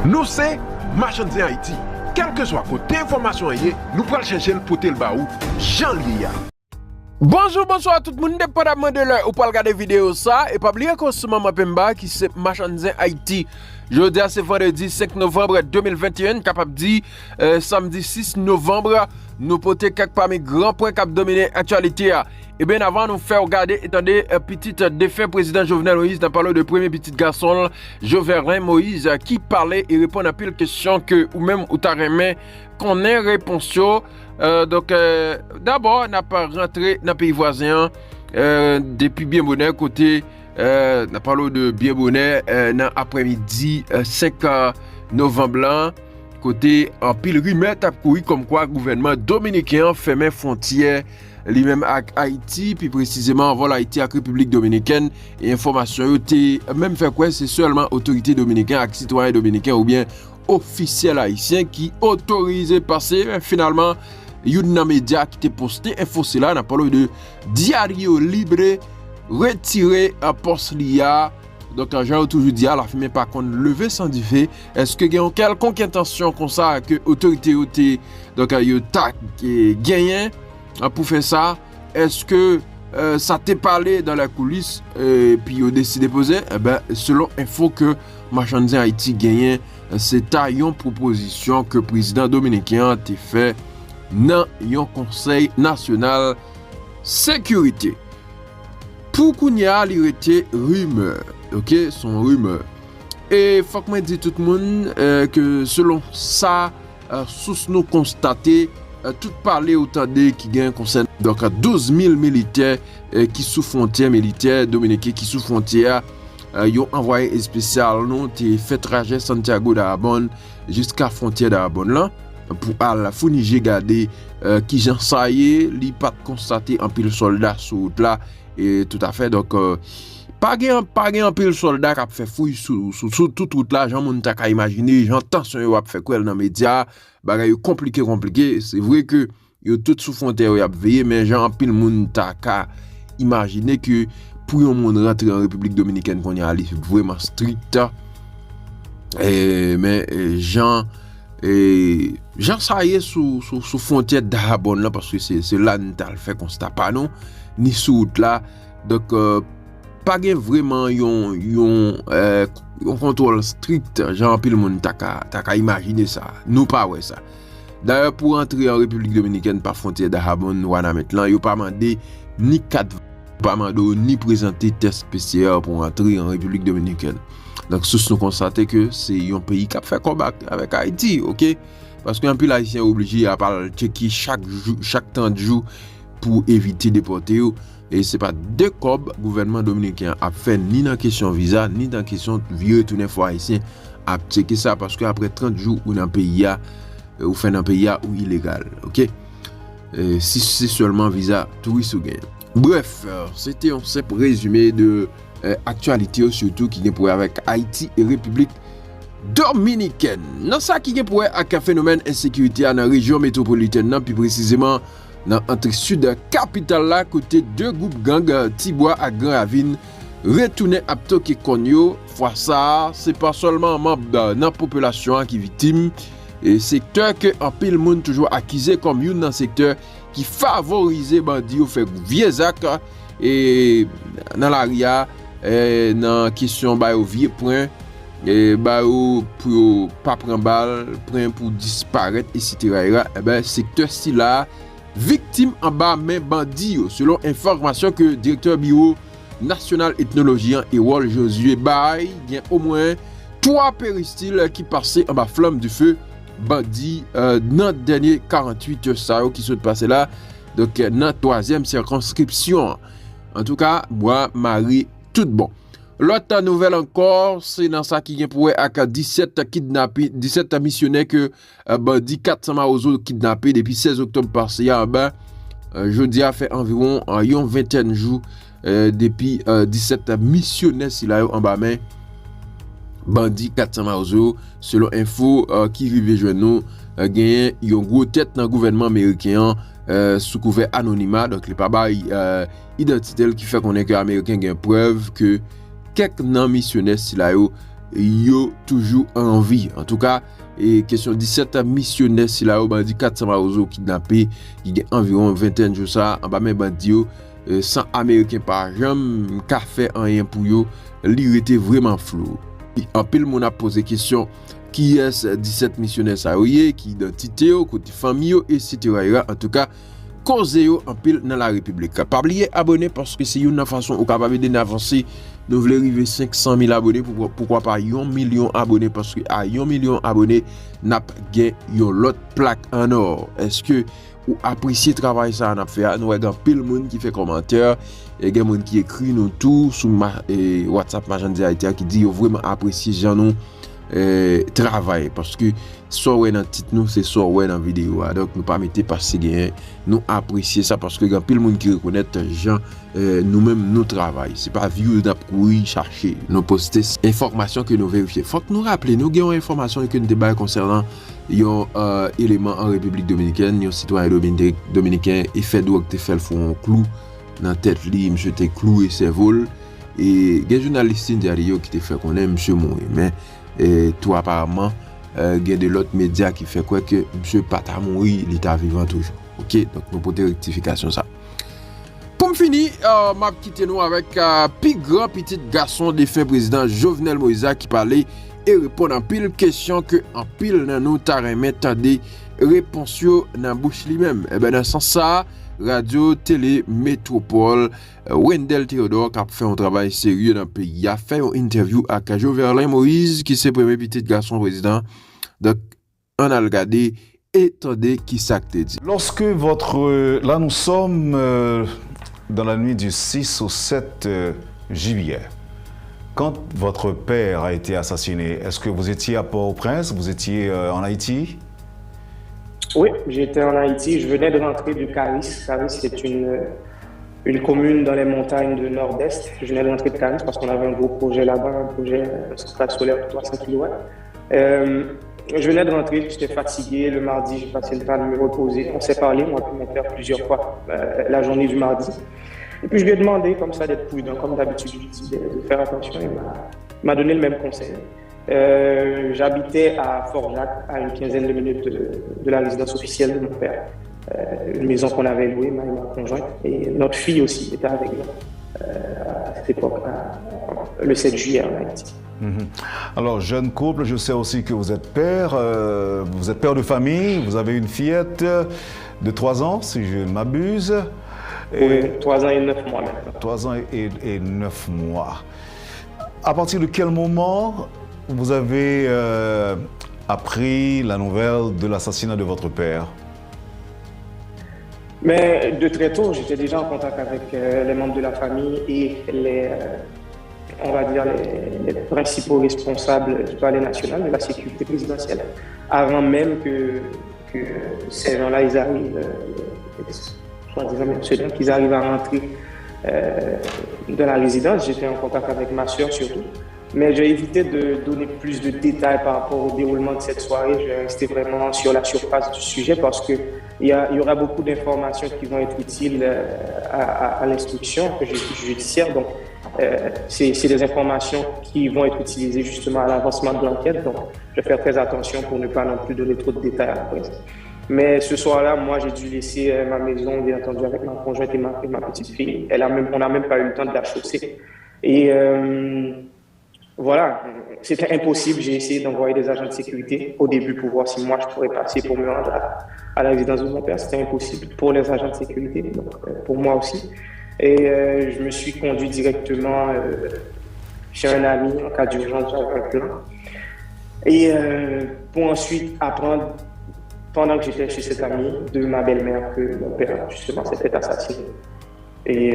Nous c'est Marchandise Haïti. Quel que soit côté information nous prenons chercher le poter le baou Jean Lia. Bonjour, bonsoir à tout le monde. Dépendamment de l'heure, ou pas regarder vidéo ça. Et pas oublier que c'est Maman Pemba qui c'est Marchandise Haïti. Jeudi, c'est vendredi 5 novembre 2021. Capable de dire, samedi 6 novembre, nous portons quelques parmi grands points qui dominé l'actualité. Et bien avant, nous faire regarder, attendez, petite défait président Jovenel Moïse, dans parlant de premier petit garçon, Jovenel Moïse, qui parlait et répond à pile question que, ou même, ou t'as remis, qu'on ait réponse. D'abord, n'a pas rentré dans le pays voisin, depuis bien bonnet, côté, n'a parlé de bien bonnet, dans après-midi, 5 novembre, côté, en pile rumeur, t'as couru comme quoi, le gouvernement dominicain fermait frontières, lui-même avec Haïti, puis précisément avant l'Haïti avec République dominicaine, et information même fait quoi, c'est seulement autorité dominicaine avec citoyens dominicains ou bien officiels haïtiens qui autorisent passer, mais finalement, il y a un média qui était posté, info c'est là, on a parlé de Diario Libre, retiré à poste l'IA. Donc, j'ai toujours dit à la fin, mais par contre, lever sans diffé, est-ce que il y a quelconque intention comme ça que l'autorité donc il y a gagné pour faire ça? Est-ce que ça t'est parlé dans la coulisse et puis il a décidé de poser? Eh ben, selon info que Marchandise Haïti gagne, c'est une proposition que le président dominicain a fait dans le Conseil national sécurité. Pour qu'on y a été rumeur, ok, son rumeur. Et faut que moi dise tout le monde que selon ça, sous nous constater, tout parler autant de qui gagne concerne donc 12 000 militaires qui sous frontière militaire dominicaine qui sous frontière ils ont envoyé spécial nous t'es fait trajet Santiago d'Arbonne jusqu'à frontière d'Arbonne là pour aller fournir garder qui j'en saillé li pas constater en pile soldat sur route là et tout à fait donc pas un pile soldat qui a fait fouille sous toute route là Jean moun ta ka imaginer Jean tension yo a fait quoi dans média bagay compliqué c'est vrai que yo tout sous frontière y a veillé mais Jean pile moun ta ka imaginer que pour un monde rentrer en République dominicaine qu'on y a vraiment strict mais Jean ça y est sous frontière d'Arbonne là parce que c'est là nous t'a fait constat pas non ni sous route là donc pas vraiment un contrôle strict genre pile monde ta ka imaginer ça nous pas ouais ça d'ailleurs pour entrer en République dominicaine par frontière d'Arbonne wana maintenant yo pas mandé ni cadre pas mandé ni présenter test PCR pour entrer en République dominicaine. Donc sous nous constater que c'est un pays qui a fait combat avec Haïti, OK? Parce qu'un pays haïtien obligé à parler checker chaque temps de jour pour éviter déporter et c'est pas deux cob gouvernement dominicain a fait ni dans question visa ni dans question vie retourner fois haïtien a checker ça parce que après 30 jours ou dans pays ou fait dans pays ou illégal, OK? Si c'est seulement visa touriste ou gain. Bref, c'était un simple résumé de actualité surtout qui est pour avec Haïti et République dominicaine. Dans ça qui est pour avec un phénomène insécurité dans la région métropolitaine, puis précisément dans entre sud capitale là côté deux groupes gang Tibois à Grand Ravine retourner à toquer Konyo. Fois ça, c'est pas seulement membre de la population qui victime et secteur que en pile monde toujours accusé comme une dans secteur qui favorise bandi ou fait vieux actes et dans l'aria dans question ba au vieux point et ba pour pas prendre balle point pour disparaître etc. et ben secteur si là victime en bas mais bandi selon information que directeur bureau national ethnologie et Wall Josué Bay il y a au moins 3 péristyles qui passaient en bas flamme du feu bandi dans dernier 48 heures ça qui sont passé là donc dans troisième circonscription en tout cas moi Marie tout bon. L'autre nouvelle encore c'est dans ça qui vient pour avec 17 kidnappés 17 missionnaires que bandi 400 maozo kidnappés depuis 16 octobre passé en bas jeudi a fait environ une vingtaine de jours depuis 17 missionnaires si là en bas mais bandi 400 maozo selon info qui rive journaux gagné une gros tête dans gouvernement américain sous couvert anonymat donc les pas bail identité qui fait qu'on est que américain gagne preuve que quelques non missionnaires si là yo yo toujours en vie. En tout cas, et question 17 missionnaires si là bandi 400 marozo kidnappé, il y a environ 21 jours ça en bas même bandi yo 100 américains par jamais ka fait rien pour yo, li était vraiment flou. En pile mon a posé question qui est 17 missionnaires ça qui identité yo, côté famille yo etc. En tout cas, cause yo en pile dans la République. Pas oublier abonner parce que c'est une façon ou capable d'avancer. Nous voulons arriver 500 000 abonnés, pourquoi pas 1 million abonnés, parce que à 1 million abonnés, n'a pas gagné l'autre plaque en or. Est-ce que vous appréciez le travail ça n'a fait? Nous avons pile de monde qui fait commentaire, et des gens qui écrit nous tout sur WhatsApp Majandia Haïti qui dit vraiment apprécié Jean nous travail parce que soit ouais dans titre nous c'est soit ouais dans vidéo donc nous pas mettre parce que nous apprécier ça parce que il y a pile monde qui reconnaît gens nous-mêmes nous travail c'est pas vieux d'ap courir chercher nous poster information que nous vérifier faut que nous rappeler nous gagnons information que nous débat concernant un élément en République dominicaine un citoyen dominicain et fait drogue te fait le fond clou dans tête li monsieur te cloué cerveau et des journalistes derrière qui te fait connaître monsieur mourir mais et tout apparemment il y a de l'autre média qui fait quoi que monsieur Pata mouri il est vivant toujours. OK, donc nous porter rectification ça. Pour me finir, m'a quitté nous avec plus grand petit garçon défunt président Jovenel Moïse qui parlait et répond en pile question que en pile dans nous ta remettre des réponses dans bouche lui-même. Et ben dans ce sens ça Radio Télé Métropole Wendell Théodore qui a fait un travail sérieux dans le pays. Il a fait une interview avec Jovenel Moïse qui c'est premier petit garçon président. Donc on a regardé et attendez qui ça dit. Lorsque là nous sommes dans la nuit du 6 au 7 juillet. Quand votre père a été assassiné, est-ce que vous étiez à Port-au-Prince, vous étiez en Haïti? Oui, j'étais en Haïti. Je venais de rentrer du Caris. Caris, c'est une commune dans les montagnes du nord-est. Je venais de rentrer de Caris parce qu'on avait un gros projet là-bas, un projet centrale solaire de 300 kW. Je venais de rentrer, j'étais fatigué. Le mardi, j'ai passé le temps de me reposer. On s'est parlé, moi et mon père, plusieurs fois la journée du mardi. Et puis je lui ai demandé comme ça d'être prudent, comme d'habitude, je lui ai dit de faire attention. Il m'a donné le même conseil. J'habitais à Fort-Jacques, à une quinzaine de minutes de la résidence officielle de mon père. Une maison qu'on avait louée, ma conjointe, et notre fille aussi était avec nous à cette époque, le 7 juillet en Haïti. Alors, jeune couple, je sais aussi que vous êtes père de famille, vous avez une fillette de 3 ans, si je ne m'abuse. Oui, 3 ans et 9 mois maintenant. 3 ans et 9 mois. À partir de quel moment vous avez appris la nouvelle de l'assassinat de votre père? Mais de très tôt, j'étais déjà en contact avec les membres de la famille et on va dire les principaux responsables du palais national de la sécurité présidentielle, avant même que ces gens-là, ils arrivent, qu'ils arrivent à rentrer dans la résidence. J'étais en contact avec ma soeur surtout. Mais j'ai évité de donner plus de détails par rapport au déroulement de cette soirée. Je vais rester vraiment sur la surface du sujet parce qu'il y aura beaucoup d'informations qui vont être utiles à l'instruction judiciaire. Donc, c'est des informations qui vont être utilisées justement à l'avancement de l'enquête. Donc, je vais faire très attention pour ne pas non plus donner trop de détails à la presse. Mais ce soir-là, moi, j'ai dû laisser ma maison, bien entendu, avec ma conjointe et ma petite fille. On n'a même pas eu le temps de la chausser. Et voilà, c'était impossible. J'ai essayé d'envoyer des agents de sécurité au début pour voir si moi je pourrais passer pour me rendre à la résidence de mon père. C'était impossible pour les agents de sécurité, donc pour moi aussi. Et je me suis conduit directement chez un ami en cas d'urgence, j'avais un plan. Et pour ensuite apprendre, pendant que j'étais chez cet ami, de ma belle-mère que mon père justement s'était assassiné. Et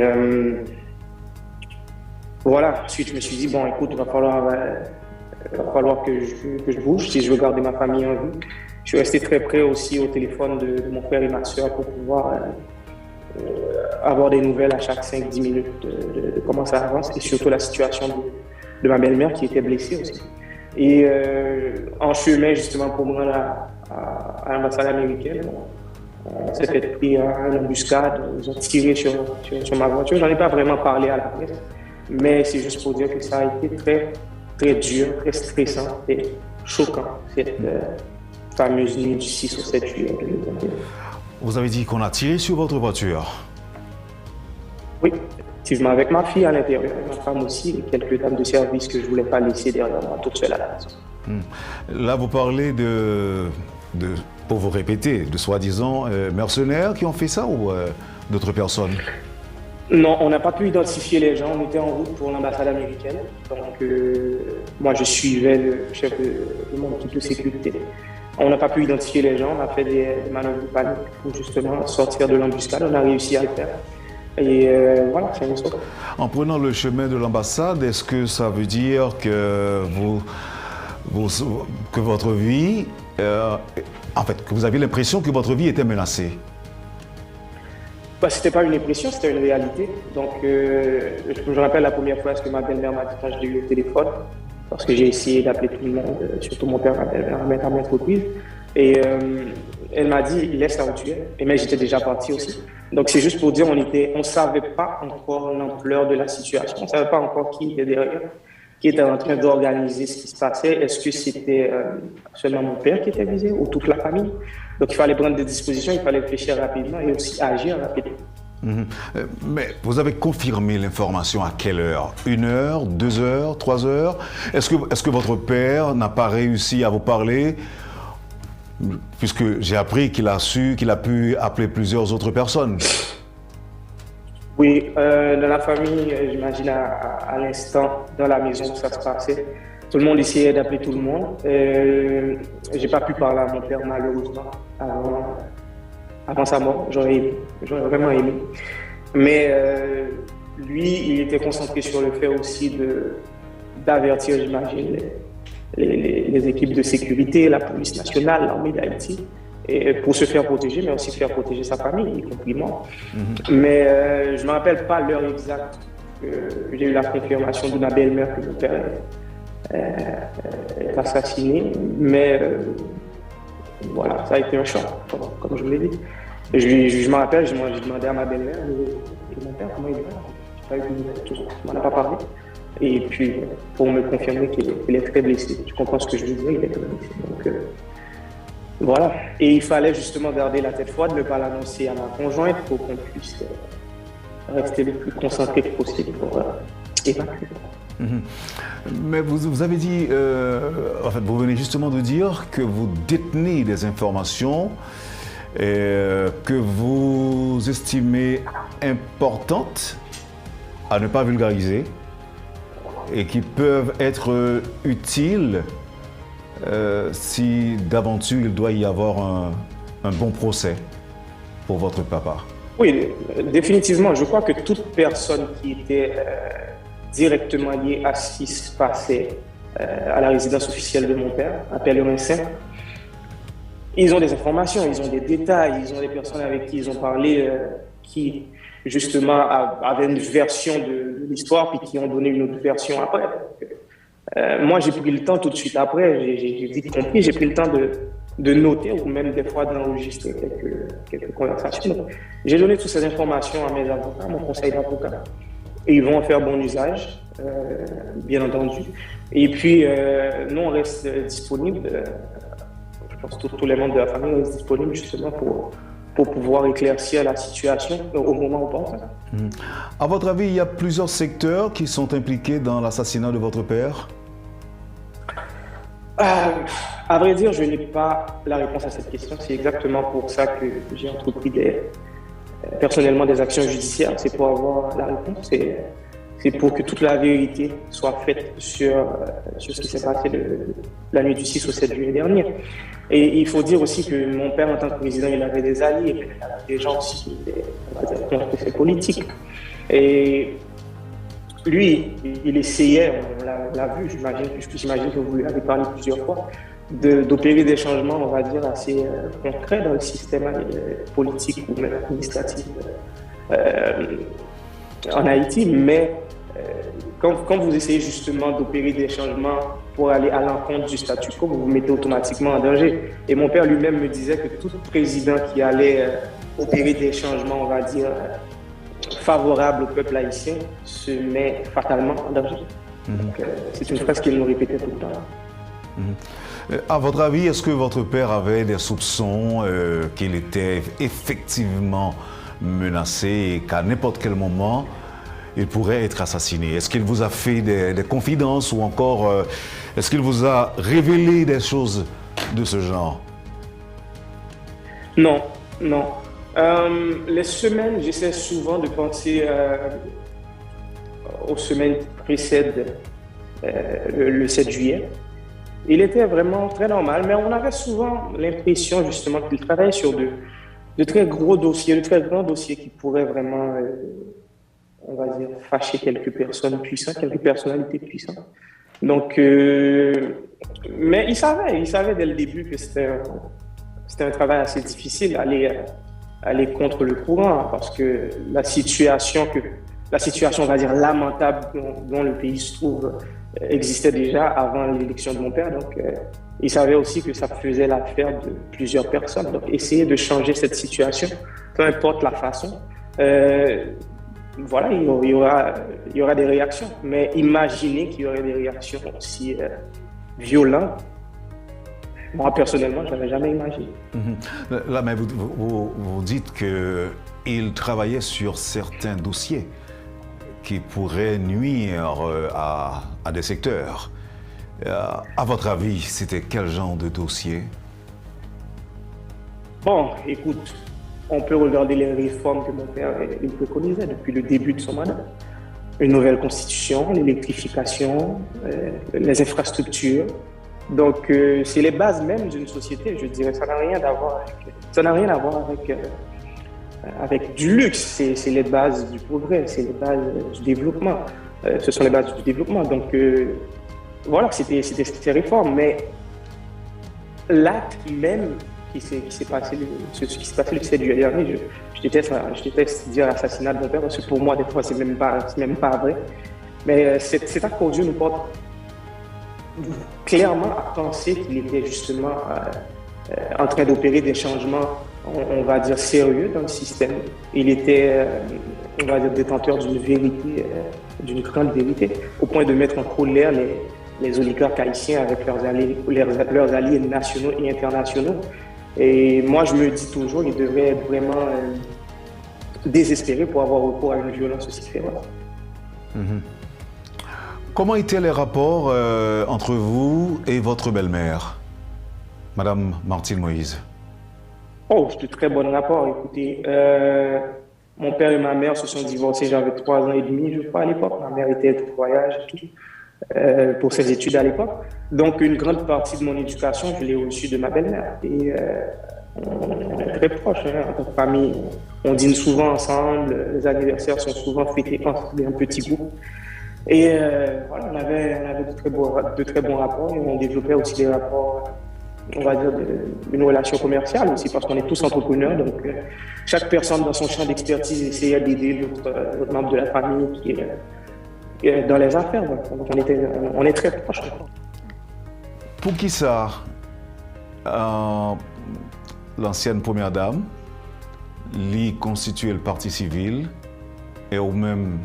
voilà, ensuite je me suis dit, bon écoute, il va falloir que je bouge si je veux garder ma famille en vie. Je suis resté très près aussi au téléphone de mon frère et ma soeur pour pouvoir avoir des nouvelles à chaque 5-10 minutes de comment ça avance et surtout la situation de ma belle-mère qui était blessée aussi. Et en chemin justement pour me rendre à l'ambassade américaine, on s'est fait pris à une embuscade, ils ont tiré sur ma voiture. J'en ai pas vraiment parlé à la presse. Mais c'est juste pour dire que ça a été très, très dur, très stressant et choquant, cette fameuse nuit du 6 au 7 juillet 2021. Vous avez dit qu'on a tiré sur votre voiture. Oui, effectivement, avec ma fille à l'intérieur, ma femme aussi, et quelques dames de service que je ne voulais pas laisser derrière moi, toute seule à la maison. Là, vous parlez pour vous répéter, de soi-disant mercenaires qui ont fait ça ou d'autres personnes? Non, on n'a pas pu identifier les gens. On était en route pour l'ambassade américaine. Donc, moi, je suivais le chef de mon équipe de sécurité. On n'a pas pu identifier les gens. On a fait des manœuvres de panique pour justement sortir de l'embuscade. On a réussi à le faire. Et voilà, c'est une histoire. En prenant le chemin de l'ambassade, est-ce que ça veut dire que que votre vie, en fait, que vous aviez l'impression que votre vie était menacée? Bah, c'était pas une impression, c'était une réalité. Donc, je me rappelle la première fois que ma belle-mère m'a dit quand je l'ai eu au téléphone, parce que j'ai essayé d'appeler tout le monde, surtout mon père, ma belle-mère, à maintes reprises. Et elle m'a dit, laisse-la où tu es. Et mais j'étais déjà parti aussi. Donc, c'est juste pour dire, on ne savait pas encore l'ampleur de la situation. On ne savait pas encore qui était derrière, qui était en train d'organiser ce qui se passait. Est-ce que c'était seulement mon père qui était visé ou toute la famille? Donc, il fallait prendre des dispositions, il fallait réfléchir rapidement et aussi agir rapidement. Mais vous avez confirmé l'information à quelle heure? 1 heure, 2 heures, 3 heures? Est-ce que votre père n'a pas réussi à vous parler? Puisque j'ai appris qu'il a pu appeler plusieurs autres personnes. Oui, dans la famille, j'imagine à l'instant, dans la maison où ça se passait, tout le monde essayait d'appeler tout le monde. J'ai pas pu parler à mon père malheureusement avant sa mort. J'aurais vraiment aimé. Mais lui, il était concentré sur le fait aussi d'avertir, j'imagine, les équipes de sécurité, la police nationale, l'armée d'Haïti, et pour se faire protéger, mais aussi faire protéger sa famille, y compris moi. Mais je ne me rappelle pas l'heure exacte. J'ai eu la confirmation de ma belle-mère que mon père est assassiné, mais voilà, ça a été un choc, comme je vous l'ai dit. Je me rappelle, j'ai demandé à ma belle-mère, et mon père, comment il va? Je n'ai pas eu de nouvelles, tout ça. Il m'en a pas parlé. Et puis, pour me confirmer qu'il est très blessé. Je comprends ce que je veux dire, il est très blessé. Donc, voilà. Et il fallait justement garder la tête froide, ne pas l'annoncer à ma conjointe pour qu'on puisse rester le plus concentré que possible pour évacuer. Mais vous avez dit, en fait, vous venez justement de dire que vous détenez des informations que vous estimez importantes à ne pas vulgariser et qui peuvent être utiles si d'aventure il doit y avoir un bon procès pour votre papa. Oui, définitivement. Je crois que toute personne qui était directement liée à ce qui se passait à la résidence officielle de mon père, à Pèlerin-Saint, ils ont des informations, ils ont des détails, ils ont des personnes avec qui ils ont parlé qui justement avaient une version de l'histoire puis qui ont donné une autre version après. Moi, j'ai pris le temps tout de suite après, j'ai vite compris, j'ai pris le temps de noter ou même des fois d'enregistrer quelques conversations. Donc, j'ai donné toutes ces informations à mes avocats, à mon conseil d'avocat. Et ils vont en faire bon usage, bien entendu. Et puis, nous, on reste disponible. Je pense que tous les membres de la famille restent disponibles justement pour pouvoir éclaircir la situation au moment opportun. À votre avis, il y a plusieurs secteurs qui sont impliqués dans l'assassinat de votre père? À vrai dire, je n'ai pas la réponse à cette question. C'est exactement pour ça que j'ai entrepris personnellement des actions judiciaires. C'est pour avoir la réponse. C'est pour que toute la vérité soit faite sur ce qui s'est passé la nuit du 6 au 7 juillet dernier. Et il faut dire aussi que mon père, en tant que président, il avait des alliés, mais il avait des gens aussi qui étaient contre ses politiques. Et lui, il essayait, on l'a vu, j'imagine que vous lui avez parlé plusieurs fois, d'opérer des changements, on va dire, assez concrets dans le système politique ou même administratif en Haïti. Mais quand vous essayez justement d'opérer des changements pour aller à l'encontre du statu quo, vous vous mettez automatiquement en danger. Et mon père lui-même me disait que tout président qui allait opérer des changements, on va dire, favorables au peuple haïtien, se met fatalement en danger. Donc, c'est une phrase qu'il nous répétait tout le temps. À votre avis, est-ce que votre père avait des soupçons qu'il était effectivement menacé et qu'à n'importe quel moment, il pourrait être assassiné? Est-ce qu'il vous a fait des confidences ou encore est-ce qu'il vous a révélé des choses de ce genre? Non, non. Les semaines, j'essaie souvent de penser aux semaines qui précèdent le 7 juillet. Il était vraiment très normal, mais on avait souvent l'impression justement qu'il travaillait sur de très gros dossiers, de très grands dossiers qui pourraient vraiment, on va dire, fâcher quelques personnes puissantes, quelques personnalités puissantes. Donc, mais il savait dès le début que c'était un travail assez difficile, aller contre le courant, parce que la situation, on va dire, lamentable dont le pays se trouve existait déjà avant l'élection de mon père. Donc, il savait aussi que ça faisait l'affaire de plusieurs personnes. Donc, essayer de changer cette situation, peu importe la façon, voilà, il y aura des réactions. Mais imaginer qu'il y aurait des réactions aussi violentes, moi, personnellement, je n'avais jamais imaginé. Là, mais vous dites qu'il travaillait sur certains dossiers qui pourraient nuire à des secteurs. À votre avis, c'était quel genre de dossier? Bon, écoute, on peut regarder les réformes que mon père il préconisait depuis le début de son mandat. Une nouvelle constitution, l'électrification, les infrastructures. Donc, c'est les bases même d'une société, je dirais. Ça n'a rien à voir avec du luxe. C'est les bases du progrès, c'est les bases du développement. Ce sont les bases du développement. Donc, voilà, c'était ces réformes. Mais l'acte même qui s'est passé le 7 juillet dernier, je déteste dire assassinat de mon père, parce que pour moi, des fois, c'est même pas vrai. Mais cet acte pour Dieu nous porte clairement à penser qu'il était justement en train d'opérer des changements, on va dire, sérieux dans le système. Il était, on va dire, détenteur d'une vérité, d'une grande vérité, au point de mettre en colère les oligarques haïtiens avec leurs alliés nationaux et internationaux. Et moi, je me dis toujours qu'il devrait être vraiment désespéré pour avoir recours à une violence aussi féroce. Comment étaient les rapports entre vous et votre belle-mère, Madame Martine Moïse? Oh, c'est de très bons rapports. Écoutez, mon père et ma mère se sont divorcés, j'avais 3 ans et demi, je crois, à l'époque. Ma mère était au voyage et tout, pour ses études à l'époque. Donc, une grande partie de mon éducation, je l'ai reçue de ma belle-mère. Et on est très proches, en tant que famille. On dîne souvent ensemble, les anniversaires sont souvent fêtés entre un petit groupe. Et voilà, on avait de très bons rapports et on développait aussi des rapports, on va dire, une relation commerciale aussi, parce qu'on est tous entrepreneurs. Donc, chaque personne dans son champ d'expertise essayait d'aider l'autre membre de la famille qui est dans les affaires. Donc, on est très proches. Pour qui ça, l'ancienne première dame, lui constituait le parti civil et au même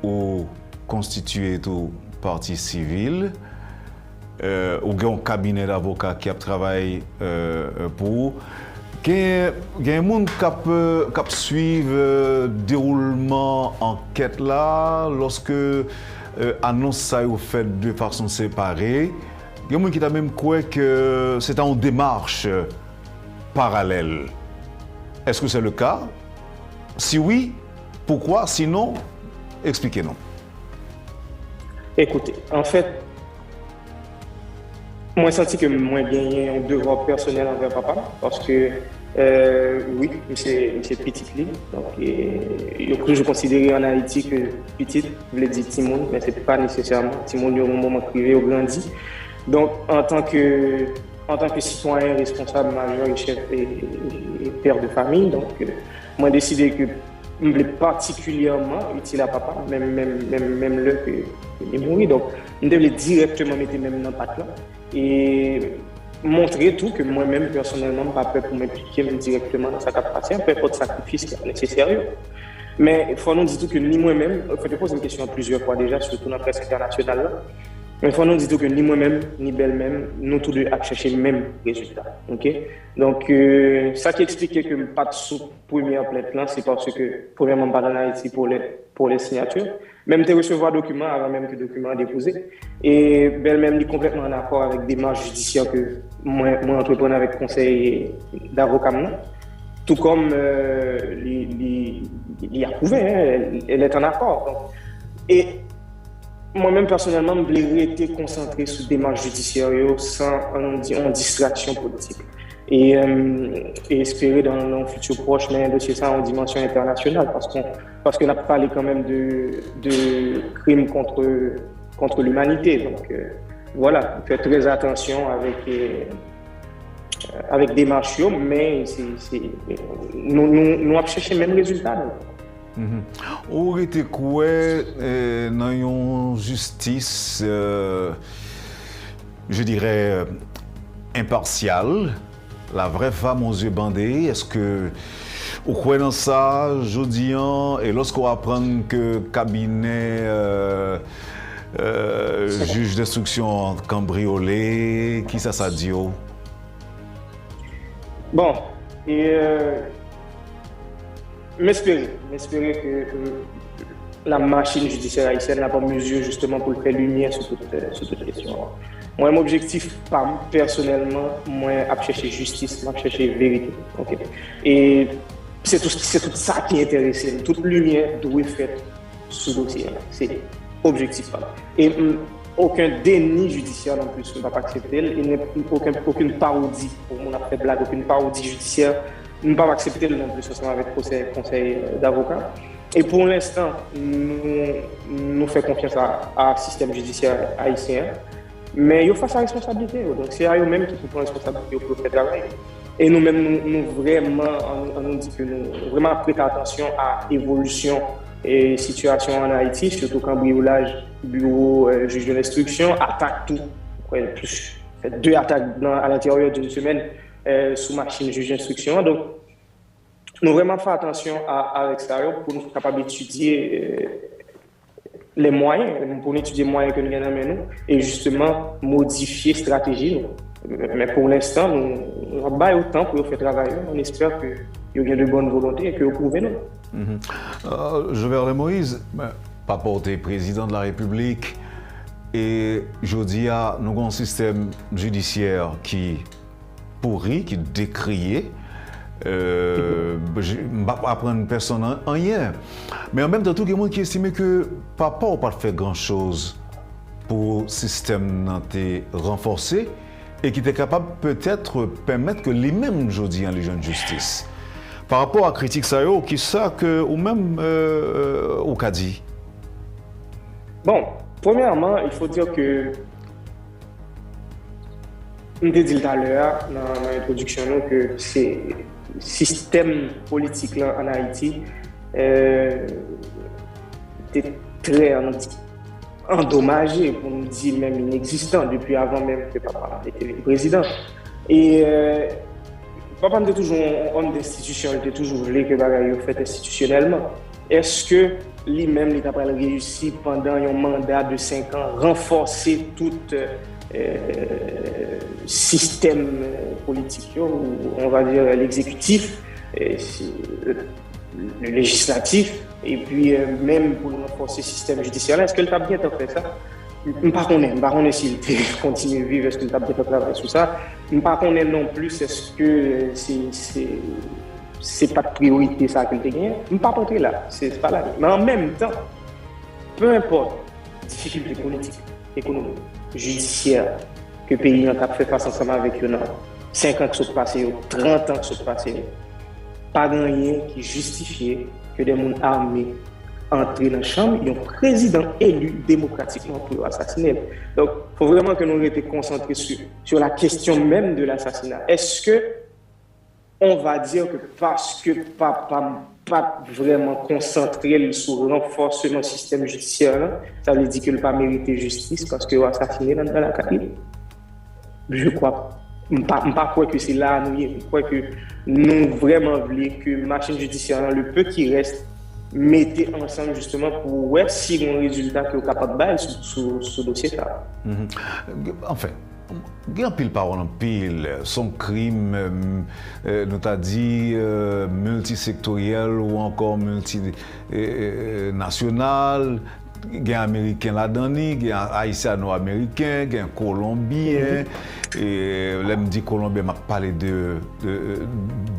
au constitué tout parti civil, ou un cabinet d'avocats qui a travaillé pour. Il y a des gens qui suivent le déroulement enquête là, lorsque annonce ça est fait de façon séparée. Il y a des gens qui ont même cru que c'est en démarche parallèle. Est-ce que c'est le cas? Si oui, pourquoi? Sinon, expliquez-nous. Écoutez, en fait, moi, j'ai senti que moi, j'ai gagné un devoir personnel envers papa, parce que, oui, c'est petite ligne. Donc, je considérais en Haïti que petite, je voulais dire Timon, mais ce n'est pas nécessairement. Timon, au moment privé, au grandi. Donc, en tant que citoyen responsable majeur et chef et père de famille, donc, moi, j'ai décidé que je voulais particulièrement utile à papa, même là qu'il est mort. Donc, je devais directement mettre même dans le patte là et montrer tout que moi-même, personnellement, je n'ai pas peur pour m'impliquer directement dans sa capacité, peu importe le sacrifice qui est nécessaire. Mais il faut nous dire que ni moi-même, il faut te poser une question plusieurs fois déjà, surtout dans la presse internationale. Mais il faut nous dire que ni moi-même, ni Belle-même, nous tous deux avons cherché le même résultat. Okay? Donc, ça qui explique que pas de sous première plainte là, c'est parce que, premièrement, pas en Haïti pour les signatures. Même de recevoir documents avant même que le document est déposé. Et Belle-même est complètement en accord avec des démarches judiciaires que moi entrepreneur avec conseil d'avocat. Tout comme il a prouvé, hein, elle est en accord. Donc, et moi-même, personnellement, je voulais rester concentré sur des démarches judiciaires sans en distraction politique. Et espérer dans un futur proche, mais un dossier ça en dimension internationale, parce qu'on a parlé quand même de crimes contre l'humanité. Donc voilà, faites très attention avec des marches, mais nous avons cherché le même résultat. Ou était quoi dans une justice, je dirais, impartiale, la vraie femme aux yeux bandés? Est-ce que vous croyez dans ça, Jodian, et lorsqu'on apprend que cabinet juge d'instruction cambriolé, qui ça dit? Bon, et m'espérer que la machine judiciaire haïtienne n'a pas mesure justement pour faire lumière sur toute question. Moi, mon objectif, personnellement, moi, je chercher justice, je chercher vérité. Okay? Et c'est tout ça qui intéresse. Toute lumière doit être faite sur le dossier. C'est objectif. Et aucun déni judiciaire non plus, on ne va pas accepter. Il n'y a aucune parodie, pour mon fait blague, aucune parodie judiciaire. Nous ne pouvons pas accepter non plus ensemble avec le conseil d'avocats. Et pour l'instant, nous faisons confiance à système judiciaire haïtien. Mais il faut faire responsabilité. Donc c'est à eux-mêmes qui prennent responsabilité pour faire travail. Et nous-mêmes, nous dit que nous vraiment prêtons attention à l'évolution et situation en Haïti, surtout cambriolage, bureau, juge de l'instruction, attaque tout. Plus, 2 attaques à l'intérieur d'une semaine sous machine juge d'instruction. Donc, nous vraiment faire attention à l'extérieur pour nous être capables d'étudier les moyens, pour étudier les moyens que nous avons et justement modifier la stratégie. Mais pour l'instant, nous avons pas autant pour faire travailler. On espère qu'il y a de bonne volonté et que vous pouvez nous. Jovenel Moïse, pas porté président de la République, et je dis à nous avons un système judiciaire qui pourri, qui décrié. Je ne vais pas apprendre personne en rien. Mais en même temps, tout le monde qui estime que papa n'a pas fait grand-chose pour le système renforcé et qui était capable peut-être permettre que les mêmes aujourd'hui en les jeunes justice. Par rapport à la critique, ça qui ça que ou même au Kadi. Bon, premièrement, il faut dire que on a dit tout à l'heure dans l'introduction que c'est système politique là en Haïti était très endommagé, pour nous dire même inexistant, depuis avant même que papa était le président. Et papa était toujours en homme d'institution, il était toujours voulu que bagaille fait institutionnellement. Est-ce que lui-même il a réussi pendant un mandat de 5 ans renforcer tout système politique, ou on va dire l'exécutif, le législatif, et puis même pour renforcer le système judiciaire? Est-ce qu'elle a bien fait ça? Je ne sais pas s'il continue à vivre, est-ce qu'il a bien fait travailler sur ça? Je ne sais pas non plus, est-ce que c'est pas de priorité ça qu'il a gagné? Je ne sais pas rentrer là, c'est pas là. Mais en même temps, peu importe difficultés politiques, économiques, judiciaires, que le pays a fait face ensemble avec eux, 5 ans qui sont passés, 30 ans qui sont passés, pas rien qui justifie que des gens armés entrent dans la chambre et un président élu démocratiquement pour assassiner. Donc, il faut vraiment que nous restions concentrés sur la question même de l'assassinat. Est-ce que on va dire que parce que papa pas vraiment concentré sur le renforcement du système judiciaire, ça veut dire qu'il n'a pas mérité justice parce qu'il a assassiné dans la capitale? Je crois. Je ne crois pas que c'est là nous. Je crois que nous vraiment voulons que la machine judiciaire, le peu qui reste, mettez ensemble justement pour ouais, si on a un résultat que vous êtes capable de bailler sur ce dossier là. Enfin, il y a un pile parole en pile, son crime, nous t'a dit multisectoriel ou encore multinational. Il y a un Américain là-dedans, il y a un Haïtiano-Américain, il y a un Colombien. Et là, me dit Colombien, m'a parlé de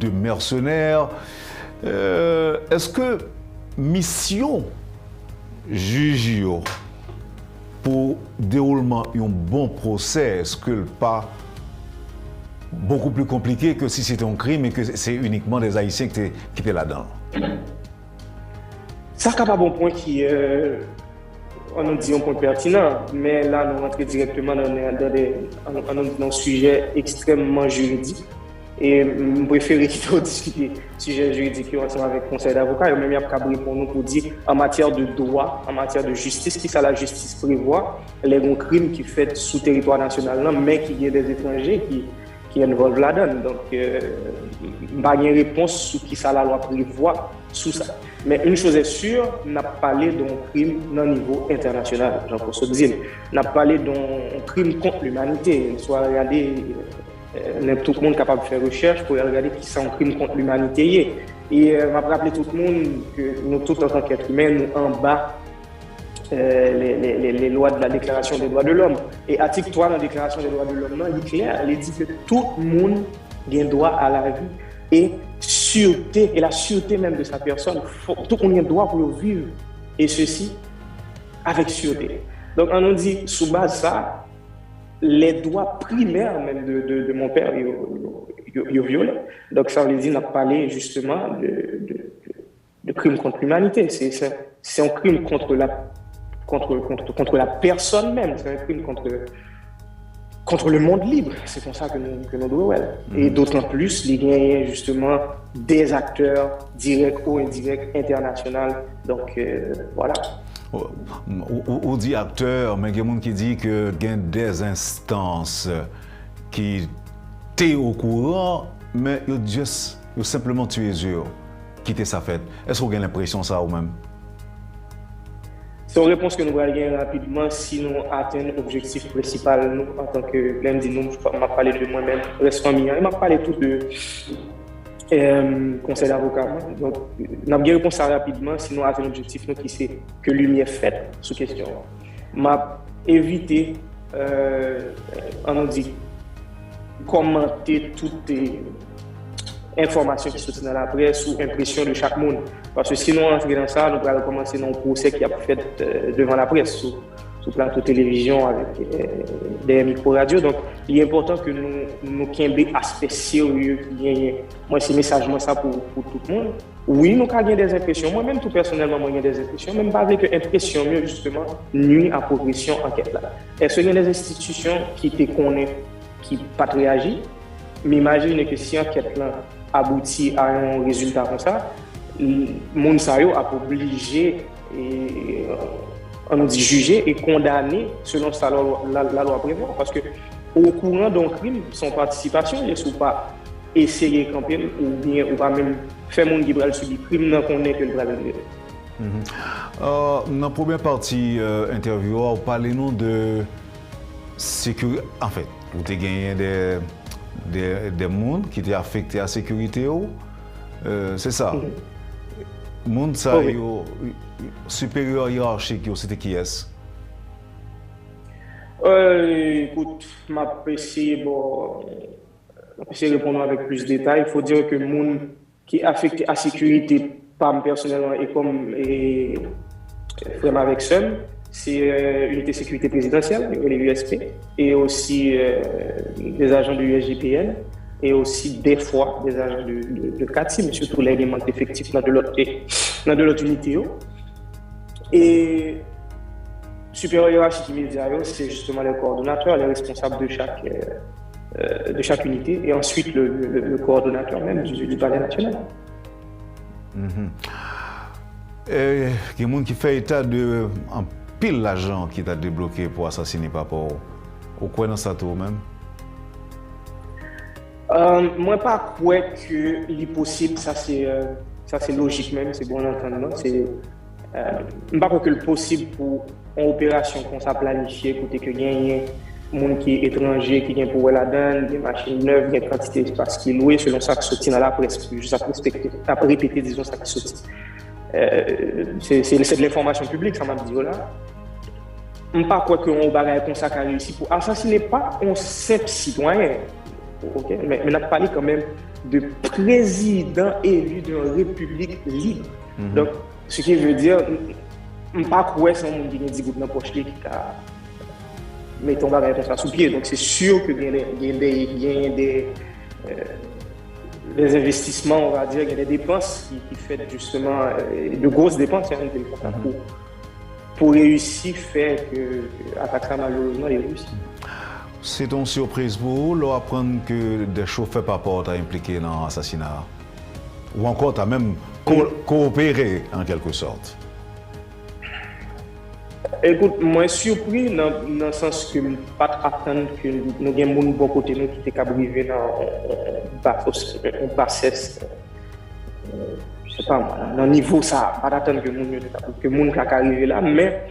mercenaires. Est-ce que mission juge pour déroulement d'un bon procès, est-ce que le pas beaucoup plus compliqué que si c'était un crime et que c'est uniquement des Haïtiens qui étaient là-dedans? Ça, c'est pas bon point qui on nous dit un point pertinent, mais là, nous rentrons directement dans un sujet extrêmement juridique. Et je préfère discuter sujet juridique ensemble avec le conseil d'avocats. Et même, il y a pour nous pour dire, en matière de droit, en matière de justice, qui ça la justice prévoit, les grands crimes qui sont faits sous territoire national, mais qui y a des étrangers qui involvent la donne. Donc, il n'y a pas de réponse sur qui ça la loi prévoit sous ça. Mais une chose est sûre, on a parlé d'un crime au niveau international, Jean-François Dizil. On a parlé d'un crime contre l'humanité. Soit regardé, tout le monde est capable de faire recherche pour regarder qui c'est un crime contre l'humanité. Et je vais rappeler tout le monde que nous, tous en tant qu'êtres humains, nous en bas les lois de la Déclaration des droits de l'homme. Et article 3 de la Déclaration des droits de l'homme, il est clair, il dit que tout le monde a droit à la vie et sûreté, et la sûreté même de sa personne. Tout le monde a droit pour vivre, et ceci avec sûreté. Donc on nous dit, sous base de ça, les droits primaires même de mon père, ils violés. Donc ça veut dire qu'on a parlé justement de crime contre l'humanité. C'est un crime contre la personne même, c'est un crime contre le monde libre. C'est comme ça que nous devons. Et d'autant plus, il y a justement des acteurs directs ou indirects internationaux. Donc voilà. On dit acteur, mais il y a des gens qui disent qu'il y a des instances qui étaient au courant, mais ils ont simplement tué les yeux, quitté sa fête. Est-ce que vous avez l'impression de ça ou même? C'est une réponse que nous allons gagner rapidement si nous atteignons l'objectif principal. Nous, en tant que lundi, je vais parler de moi-même, reste famille. Je vais parler tout de conseil d'avocat. Donc, nous allons réponse ça rapidement si nous atteignons l'objectif qui c'est que lumière faite sous question. Je vais éviter, on dit, commenter toutes les informations qui sont dans la presse ou impressions de chaque monde. Parce que sinon, on entre dans ça, nous allons commencer dans un procès qui a fait devant la presse, sous plateau télévision, avec des micro-radios. Donc, il est important que nous ayons un aspect sérieux. Moi, c'est message ça pour tout le monde. Oui, nous avons des impressions. Moi-même, tout personnellement, j'ai des impressions. Même pas avec impression mieux, justement, nuit à progression enquête là. Est-ce qu'il y a des institutions qui te connaissent, qui n'ont pas réagi? Mais imagine que si l'enquête là aboutit à un résultat comme ça, le monde a obligé on dit juger et condamner selon ça la loi prévoit. Parce que au courant d'un crime, son participation, il ne faut pas essayer de camper ou bien ou pas même faire mon libre sur le crime qu'on est que le bras dans la première partie interview, on parlait de sécurité. En fait, vous avez gagné des mondes qui étaient affectés à la sécurité. C'est ça. Monde ça, supérieur hiérarchique, c'était qui est-ce? Écoute, je vais essayer de répondre avec plus de détails. Il faut dire que le monde qui est affecté à la sécurité, pas moi personnellement, et comme vraiment avec SEM, c'est l'unité de sécurité présidentielle, les USP, et aussi des agents du USGPN. Et aussi des fois des agents de CATI, mais surtout les éléments effectifs dans de l'autre unité. Et supérieur hiérarchique immédiat, c'est justement les coordonnateurs, les responsables de chaque unité, et ensuite le coordonnateur même du palais national. Il y a des gens qui font état de un pile d'agents qui t'a débloqué pour assassiner papa. Au quoi dans ça tout même? Moi, pas croire que l'impossible, ça c'est Ça, c'est logique même, c'est bon entendement. C'est pas que le possible pour une opération qu'on s'est planifiée, côté que gagner monde qui est étranger, qui vient pour la donne, des machines neuves, des quantités d'espace qui est loué selon ça qui sortit dans la presse, juste à répéter, disons, ça qui sortit. C'est de l'information publique, ça m'a dit là. Je ne sais pas quoi qu'on va comme ça qui a réussi pour assassiner pas un simple citoyen. Okay? Mais on a parlé quand même de président élu d'une république libre. Donc, ce qui veut dire, je ne sais pas quoi c'est un monde qui a dit dans la poche qui a mis ton bagage comme ça sous pied. Donc, c'est sûr qu'il y a des investissements, on va dire, il y a des dépenses qui font justement de grosses dépenses pour réussir à faire que l'attaque malheureusement est réussie. C'est une surprise pour vous d'apprendre que des chauffeurs par porte impliqués dans l'assassinat? Ou encore, tu as même coopéré en quelque sorte? Écoute, moi surpris dans le sens que je ne pas attendre que nous ayons des gens de bon côté nous qui étaient arrivés dans un bassesse. Je sais pas, dans le niveau ça, pas attendre que les gens arrivent là, mais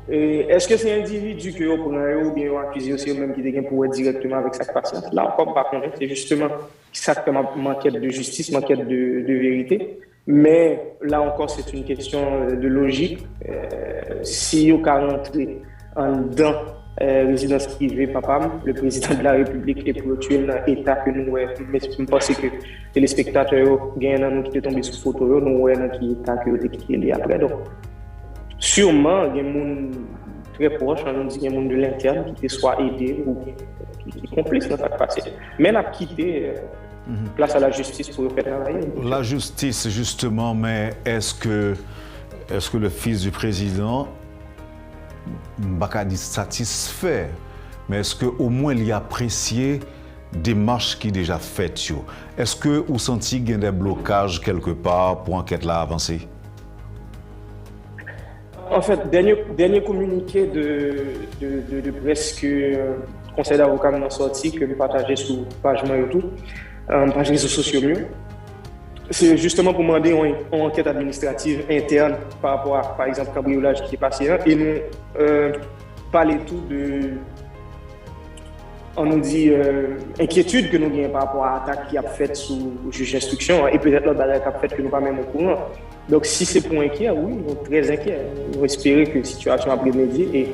est-ce que c'est un individu que vous prenez ou bien vous accusez aussi même qui est pour directement avec sa patience? Là, encore pas contre, c'est justement ça qui manque de justice, manque de vérité. Mais là encore, c'est une question de logique. Si vous rentrez en dedans résidence privée, papa, le président de la République est pour tuer dans l'État que nous, mais je pense que les spectateurs gagnent qui sont tombés sous photo, nous voyons dans qui état que vous après. Donc, sûrement, il y a des gens très proches, on dit qu'il y a des gens de l'interne qui soit aidés ou qui complices dans cette passé. Mais on a quitté place à la justice pour faire travailler. La justice, justement, mais est-ce que le fils du président n'a dit satisfait, mais est-ce qu'au moins il a apprécié des marches qui déjà faites? Est-ce que vous sentez qu'il y a des blocages quelque part pour l'enquête là avancer? En fait, dernier communiqué de presse que le conseil d'avocats m'a sorti, que nous partageons sur page YouTube, page réseaux sociaux mieux. C'est justement pour demander une enquête administrative interne par rapport à, par exemple, cambriolage qui est passé là, et nous parler tout de, on nous dit inquiétude que nous avons par rapport à l'attaque qui a fait sous juge d'instruction et peut-être l'autre bagarre qui a fait que nous pas même au courant. Donc si c'est pour inquiet, oui, nous sommes très inquiets. Nous espérons que la situation a prémédié et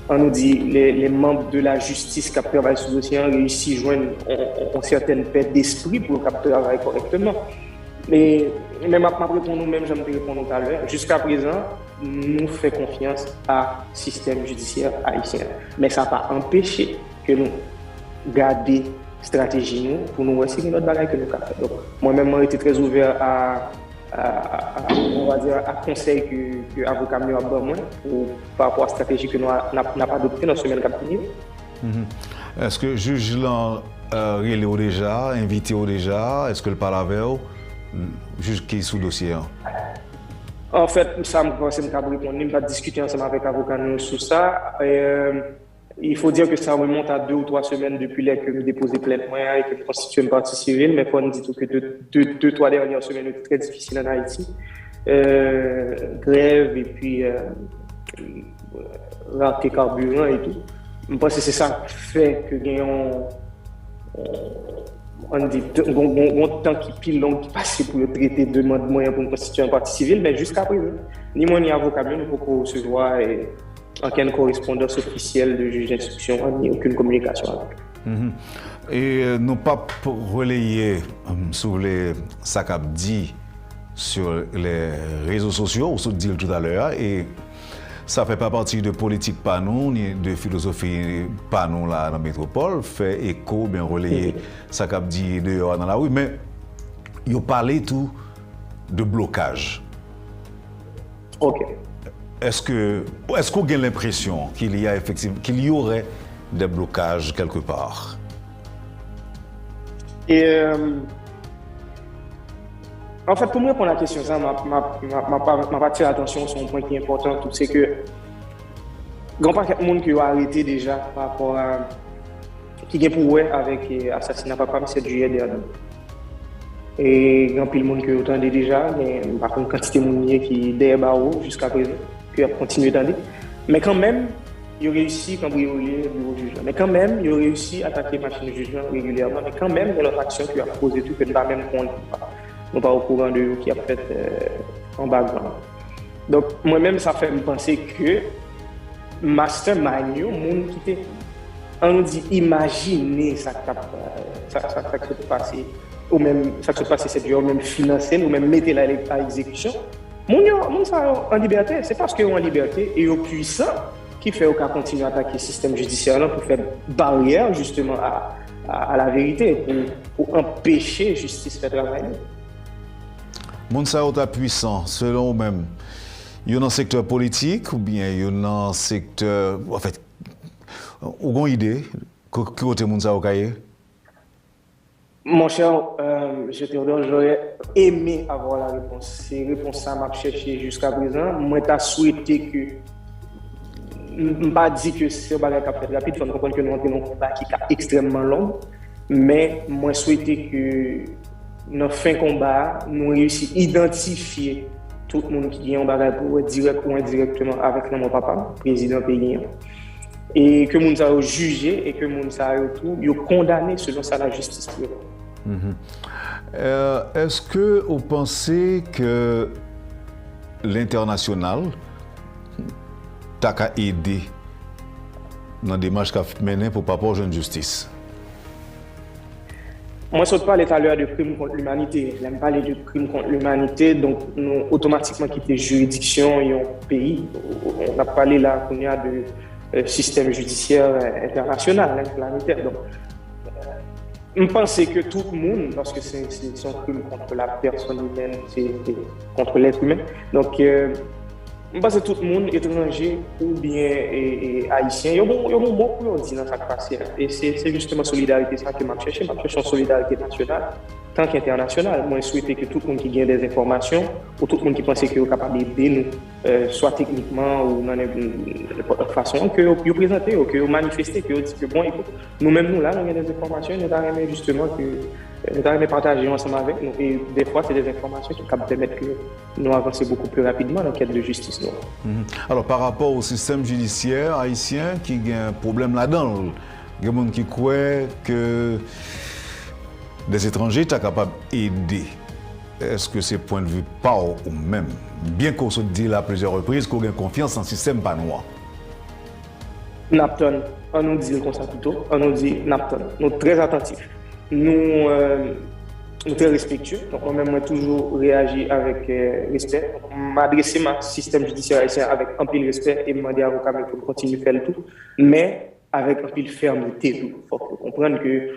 on nous dit les membres de la justice qui travaillent sur le dossier ont réussi à joindre une certaine paix d'esprit pour travailler correctement. Mais même après nous-mêmes, j'aime te répondre tout à l'heure, jusqu'à présent, nous faisons confiance à système judiciaire haïtien. Mais ça n'a pas empêché que nous gardions stratégie pour nous voir si notre bagage que nous avons fait. Donc, moi-même, j'ai été très ouvert on va dire, à conseil que l'avocat mieux a besoin par rapport à la stratégie que nous n'avons pas adoptée dans la semaine qui vient. Est-ce que le juge l'a relé déjà, invité déjà? Est-ce que le parle avec vous? Juge qui est sous dossier? En fait, ça me pense que je ne vais pas discuter ensemble avec l'avocat sur ça. Il faut dire que ça remonte à 2 ou 3 semaines depuis que nous déposé plainte et que nous constituons une partie civile, mais il faut nous dire que 2-3 dernières semaines étaient très difficiles en Haïti. Grève et puis raté carburant et tout. Je pense que c'est ça qui fait que gagnons on dit un temps qui pile long qui passe pour traiter de moyens pour constituer une partie civile, mais jusqu'à présent, ni moi ni avocat, nous ne pouvons recevoir aucune correspondance officielle de juge d'instruction, ni aucune communication avec. Et nous pas relayer sur ça qu'a dit sur les réseaux sociaux, on se dit tout à l'heure, et ça ne fait pas partie de politique pas nous, ni de philosophie pas nous là dans la métropole, fait écho, bien relayer ça qu'a dit dehors dans la rue, mais il a parlé tout de blocage. Ok. Est-ce qu'on a l'impression qu'il y aurait des blocages quelque part? Et en fait, pour moi, pour la question, ça m'a attiré l'attention sur un point qui est important, c'est que grand paquet de monde qui a arrêté déjà par rapport à qui est pour avec l'assassinat de papa le 7 juillet dernier. Et grand pile monde que vous entendez déjà, mais par contre quantité de monde qui derrière barreau jusqu'à présent, qui a continué d'entendre. Mais quand même, il a réussi à cambrioler le bureau du jugement. Mais quand même, il a réussi à attaquer la machine de jugement régulièrement. Mais quand même, il y a l'autre action qui a posé tout, que nous ne pas même compte. Nous pas au courant de qui a fait en background. Donc, moi-même, ça fait me penser que mastermind, le monde qui était, on nous dit, imaginez ça qui s'est passé, ou même ça qui s'est passé cette journée, ou même financer, ou même mettre la à exécution. Mon ça en liberté, c'est parce qu'ils sont en liberté et ils sont puissants qui fait qu'à continuer à attaquer le système judiciaire pour faire barrière justement à la vérité, pour empêcher la justice de faire travailler. Moun sa yo ta puissant, selon vous-même, il y a dans le secteur politique ou bien il y a dans le secteur. En fait, vous avez une idée côté moun sa yo kaye? Mon cher, j'aurais aimé avoir la réponse. C'est la réponse que m'a cherché jusqu'à présent. Moi, j'ai souhaité que. Je ne pas dire que c'est un bagage qui est rapide, il faut comprendre que nous entrons dans un combat qui est extrêmement long. Mais moi, je souhaitais que. Dans le fin combat, nous réussissons à identifier tout le monde qui a un bagage pour direct ou indirectement avec mon papa, président pays. Et que nous avons jugé et que nous avons condamné selon ça la justice. Est-ce que vous pensez que l'international t'a aidé dans des démarches qu'a mené pour pas avoir une justice? Moi, je ne parle tout à l'heure de crimes contre l'humanité. Je n'aime pas parler de crimes contre l'humanité, donc nous automatiquement quitter juridiction et un pays. On a parlé là qu'on y a de système judiciaire international, planétaire. Donc, je pense que tout le monde, parce que c'est un crime contre la personne humaine, c'est contre l'être humain. Donc, je pense que tout le monde, étranger ou bien haïtien, il y a un bon mot pour dire dans cette passé. Et c'est justement solidarité ça que je cherche. Je cherche une solidarité nationale, tant qu'internationale. Moi, je souhaitais que tout le monde qui gagne des informations, ou tout le monde qui pensait qu'il est capable d'aider nous, soit techniquement ou dans n'importe façon, que vous présentez, que vous manifestez, que vous dites que bon, écoute, nous-mêmes, nous là, nous avons des informations, nous avons justement que. Nous avons partagé ensemble avec nous et des fois, c'est des informations qui permettent que nous avancions beaucoup plus rapidement dans la quête de justice. Alors, par rapport au système judiciaire haïtien qui a un problème là-dedans, il y a des gens qui croient que des étrangers sont capables d'aider. Est-ce que c'est point de vue pas ou même, bien qu'on se dise à plusieurs reprises qu'on a confiance dans le système pas noir? Napton, on nous dit comme ça plutôt, on nous dit Napton, nous sommes très attentifs. Nous sommes très respectueux, donc moi-même, moi toujours réagi avec respect. M'adresser à système judiciaire haïtien avec un peu de respect et demander à l'avocat pour continuer à faire le tout, mais avec un peu de fermeté. Il faut comprendre que,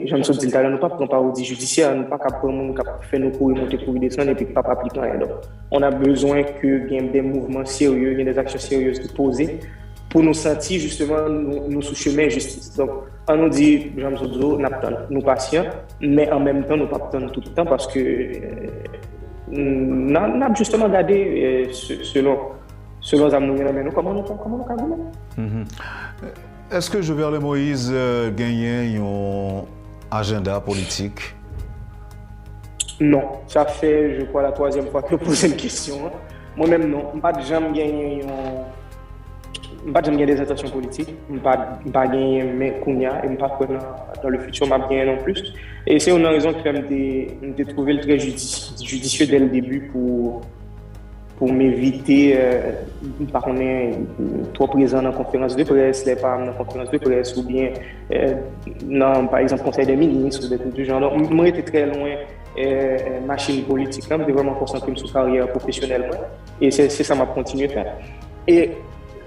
j'aime me suis dit, nous ne pouvons pas prendre par judiciaire, nous ne pouvons pas prendre faire nos cours et monter pour descendre et puis pas appliquer rien. Donc, on a besoin qu'il y ait des mouvements sérieux, des actions sérieuses posées pour nous sentir justement nous sous chemin de justice. Donc, on nous dit, Jean Zozo, nous patients, mais en même temps, nous ne pas attendre tout le temps parce que nous avons justement regardé selon nous, comment nous avons. Est-ce que Jovenel Moïse gagne un agenda politique? Non, ça fait, je crois, la troisième fois que je pose une question. Moi-même, non. Je n'ai pas jamais gagné des intentions politiques, je n'ai pas gagné mes Kounia, et je n'ai pas dans le futur, je gagné non plus. Et c'est une raison que j'ai trouvé très judicieux dès le début pour m'éviter, par exemple, trop présent dans la conférence de presse, les femmes dans la conférence de presse, ou bien, par exemple, conseil des ministres, ou des trucs du genre. Donc, moi, j'étais très loin machine politique, je suis vraiment concentré sur ma carrière professionnelle. Et c'est ça que je continue à faire. Et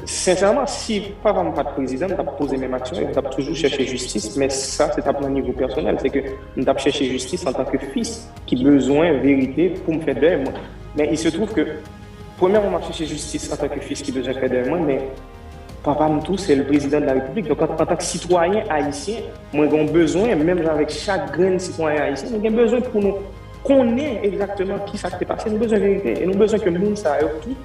sincèrement, si papa n'est pas de président, je vais poser mes actions, je vais toujours chercher justice, mais ça, c'est à mon niveau personnel. C'est que je vais chercher justice en tant que fils qui a besoin de vérité pour me faire d'eux. Mais il se trouve que, premièrement, je cherche justice en tant que fils qui a besoin de faire d'eux, mais papa, c'est le président de la République. Donc, en tant que citoyen haïtien, moi, j'ai besoin, même avec chaque grain de citoyen haïtien, j'ai besoin pour nous connaître exactement qui s'est passé. Nous avons besoin de vérité. Et nous avons besoin que le monde sache tout.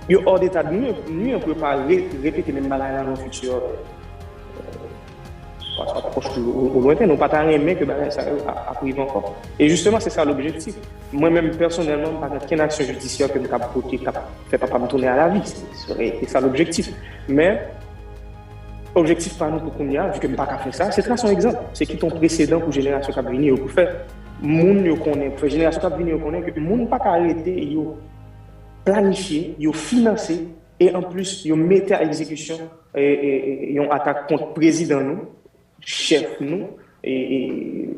Il est hors d'état de nous, on ne peut pas répéter les malades dans le futur. soit proche ou lointain. Nous ne pas aimer que ça a privé encore. Et justement, c'est ça l'objectif. Moi-même, personnellement, pas aucune action judiciaire que je ne fait pas me tourner à la vie. C'est ça l'objectif. Mais, objectif par nous pour qu'on y a, vu que je ne pas faire ça, c'est son exemple. C'est qui ton précédent pour génération qui a venir pour faire. Moun yo connaît, pour génération qui a venir connaît que moun pas arrêter, yo planifier, yo financer et en plus yo mettre à exécution et une attaque contre le président nous, chef nous et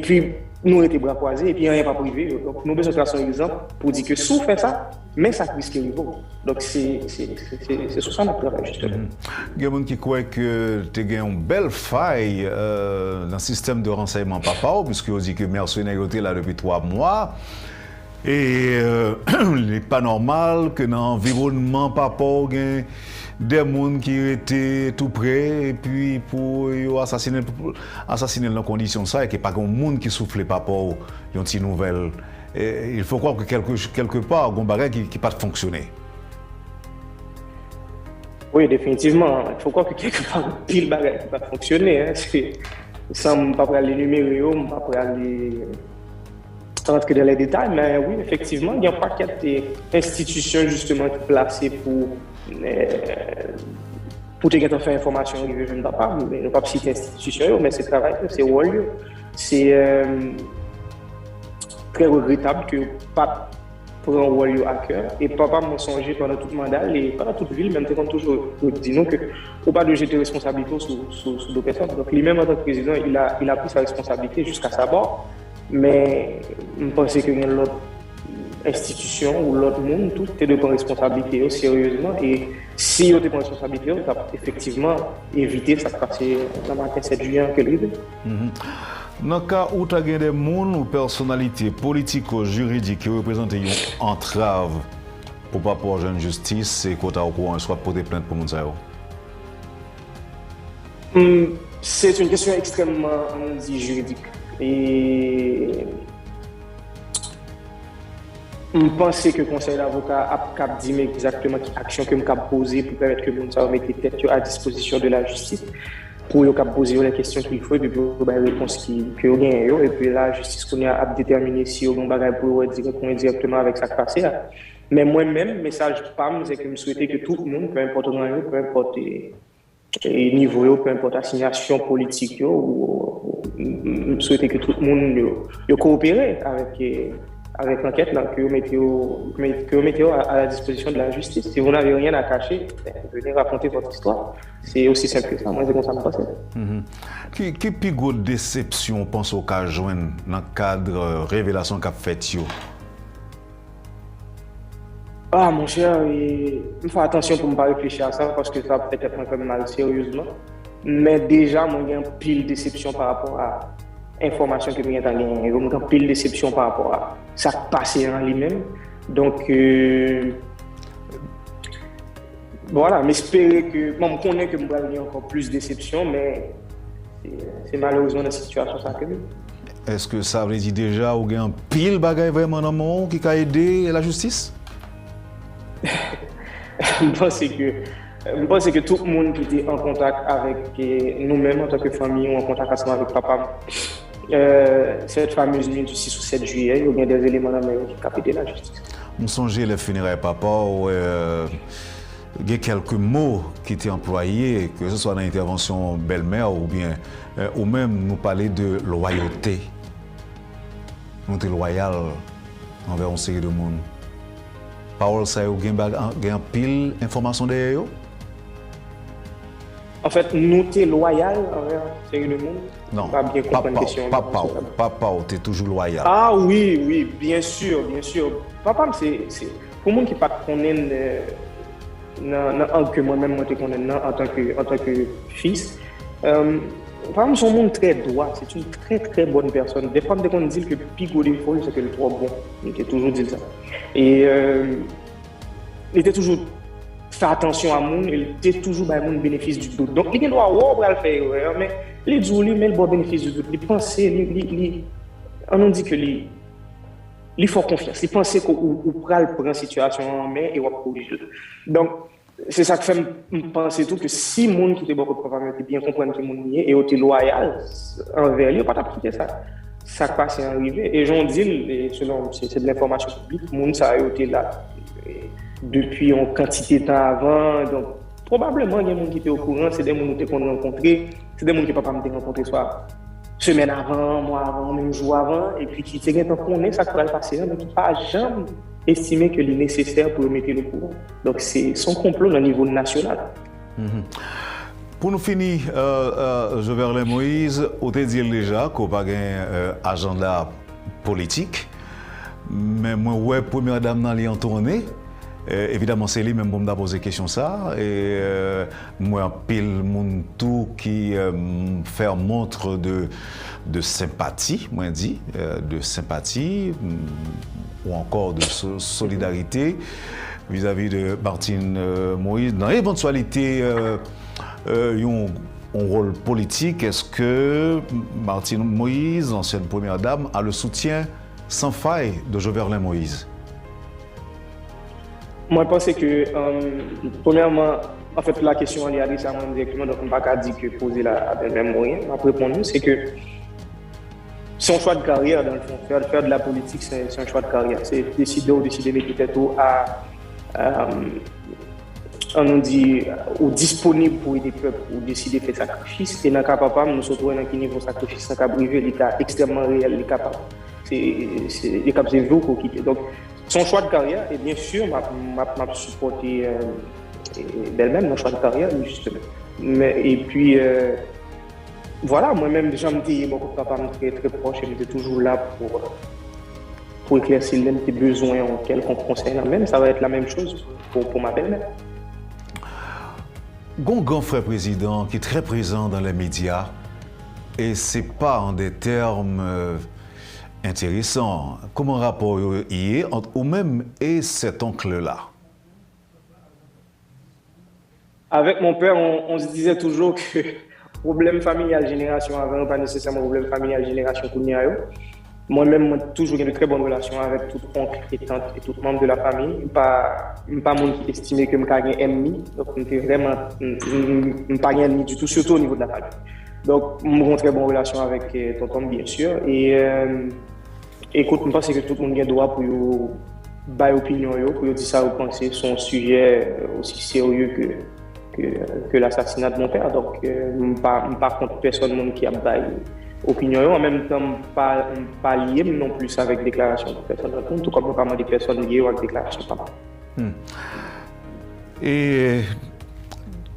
puis nous étions bras croisés et puis rien pas privé. Donc nous besoin de faire un exemple pour dire que si on fait ça, mais ça risque niveau. Donc c'est sur ça notre travail justement. Il y a des gens qui croient que tu as une belle faille dans le système de renseignement papa, puisque on dit que mercenaires étaient là depuis 3 mois. Et il n'est pas normal que dans l'environnement papa, il y ait des gens qui étaient tout près et puis pour assassiner dans condition ça et qu'il n'y a pas de monde qui souffle papa une petite nouvelle. Et il faut croire que quelque part, il y a un bagage qui n'a pas fonctionné. Oui, définitivement. Il faut croire que quelque part, pile bagage qui n'a pas fonctionné. Hein. Sans ne pas aller énumérer, je ne pas aller rentrer dans les détails, mais oui, effectivement, il y a un paquet d'institutions justement qui sont placées pour te faire information, je ne sais pas, mais je ne vais pas citer institutions, mais c'est travail, c'est rôle. C'est très regrettable que pas prend un rôle à cœur. Et papa m'a songé pendant tout le mandat, et pendant toute ville, même quand toujours dit non que faut pas de jeter responsabilité sur deux personnes. Donc lui-même en tant que président, il a pris sa responsabilité jusqu'à sa mort. Mais je pense que l'autre institution ou l'autre monde, tout est de prendre responsabilité sérieusement. Et si on prend responsabilité, on va effectivement éviter ça passer dans le matin 7 juillet que lui. Dans le cas où tu as des gens ou personnalités politico-juridiques qui représentent une entrave pour pas pour jeune justice, c'est qu'on a au courant, soit pour des plaintes pour Mounsayo. C'est une question extrêmement juridique. Et je pense que le conseil d'avocat a dit exactement quelle action que je vais poser pour permettre que Mounsayo mette tête à disposition de la justice pour poser les questions qu'il faut et puis pour les réponses qu'il gagne. Et puis la justice a déterminé si on a pour répondre directement avec ça passé. Mais moi-même, le message PAM, c'est que je souhaitais que tout le monde, peu importe le peu importe niveau, peu importe l'assignation politique, je souhaitais que tout le monde coopère avec l'enquête que vous mettez à la disposition de la justice. Si vous n'avez rien à cacher, venez raconter votre histoire. C'est aussi simple que ça. Moi, c'est comme ça me passe. Quelle plus grosse déception pense au cas joindre dans le cadre révélation qu'a fait? Ah, mon cher, il faut attention pour ne pas réfléchir à ça parce que ça peut être un peu mal sérieusement. Mais déjà, moi, il y a une pile déception par rapport à l'information que j'ai gagnée. Il y a une pile déception par rapport à ça passé en lui-même. Donc, voilà, m'espérer que. Bon, je connais que je vais avoir encore plus de déception, mais c'est malheureusement la situation ça que. Est-ce que ça veut dire déjà qu'il y a un pile bagaille vraiment dans le monde qui a aidé la justice? Je pense que tout le monde qui était en contact avec nous-mêmes en tant que famille ou en contact ensemble avec papa, cette fameuse nuit du 6 ou 7 juillet, il y a des éléments dans qui ont aidé la justice. Je songe les funérailles papa où il y a quelques mots qui étaient employés, que ce soit dans l'intervention belle-mère ou bien, ou même nous parler de loyauté. Nous sommes loyal envers une série de monde. Parole ça, il y a pile d'informations derrière eux? En fait, nous sommes loyal envers une série de monde? Non, pas bien comprendre la question. Papa, tu es toujours loyal. Ah oui, bien sûr. Papa, c'est pour le monde qui ne connaît pas que moi-même, je connais en tant que fils. Papa, c'est un monde très droit, c'est une très très bonne personne. Des fois, on dit que Pico des fois, c'est que le trop bon. Il était toujours dit ça. Et il était toujours fait attention à monde, il était toujours dans le bénéfice du doute. Donc, il doit avoir le faire, mais les jours, il met le bon bénéfice du doute. Il pense, on dit que il faut confiance. Il pense qu'on prend la situation en main et on va corriger. Donc, c'est ça qui fait me penser tout que si les gens qui étaient beaucoup de famille bien comprendre que les gens et étaient loyaux envers lui, pas t'appliquer ça. Ça passe est arrivé. Et j'en dis, selon c'est de l'information publique, les gens ça a été là depuis en quantité de temps avant. Donc, probablement, il y a des gens qui étaient au courant, c'est des gens qu'on a rencontrés, c'est des gens qui ne peuvent pas me rencontrer soit semaine avant, mois avant, même jour avant, et puis qui étaient temps qu'on est, ça pourrait passer, mais qui pas jamais estimé que c'est nécessaire pour mettre le courant. Donc, c'est son complot au niveau national. Pour nous finir, Jovenel Moïse, on te dit déjà qu'on n'a pas un agenda politique, mais moi, ouais, première dame dans les tournée. Évidemment, c'est lui-même pour me poser question ça. Et moi, pile mon tout qui fait montre de sympathie, moi dit, de sympathie ou encore de solidarité vis-à-vis de Martine Moïse. Dans l'éventualité, un rôle politique, est-ce que Martine Moïse, ancienne première dame, a le soutien sans faille de Jovenel Moïse? Moi, je pense que, premièrement, en fait, la question est adressée à moi directement, donc on ne peut pas dire que poser la même moyen. Après, pour nous, c'est que c'est un choix de carrière, dans le fond. Faire de la politique, c'est un choix de carrière. C'est décider ou décider de mettre tête on dit, ou disponible pour aider le peuple, ou décider de faire sacrifice. Et dans le cas papa, nous sommes dans un niveau de sacrifice, dans le cas privé, il est extrêmement réel, il est capable. C'est capable de vous quitter. Donc, son choix de carrière, et bien sûr, m'a supporté d'elle-même mon choix de carrière, justement. Et puis, voilà, moi-même, déjà, j'étais beaucoup de papa très, très proche, et j'étais toujours là pour éclaircir les besoins en quelconque conseil. Même, ça va être la même chose pour ma belle-mère. Grand frère président qui est très présent dans les médias, et c'est pas en des termes intéressants. Comment rapport y est entre vous-même et cet oncle-là? Avec mon père, on se disait toujours que problème familial génération avant, pas nécessairement problème familial génération Kouniayo. Moi-même, j'ai toujours eu de très bonnes relations avec tout oncle et tante et tout membre de la famille. Pas monde qui estimait que je suis un ennemi. Donc, je n'étais vraiment pas un ennemi du tout, surtout au niveau de la famille. Donc, j'ai une très bonne relation avec tonton, bien sûr. Et écoute, je pense que tout le monde a le droit pour donner opinion, pour dire ça, vous pensez, c'est un sujet aussi sérieux que l'assassinat de mon père. Donc, je ne suis pas contre personne qui a donné opinion, en même temps, pas lié non plus avec déclaration de personnes, tout comme pas des personnes liées avec déclaration de papa. Et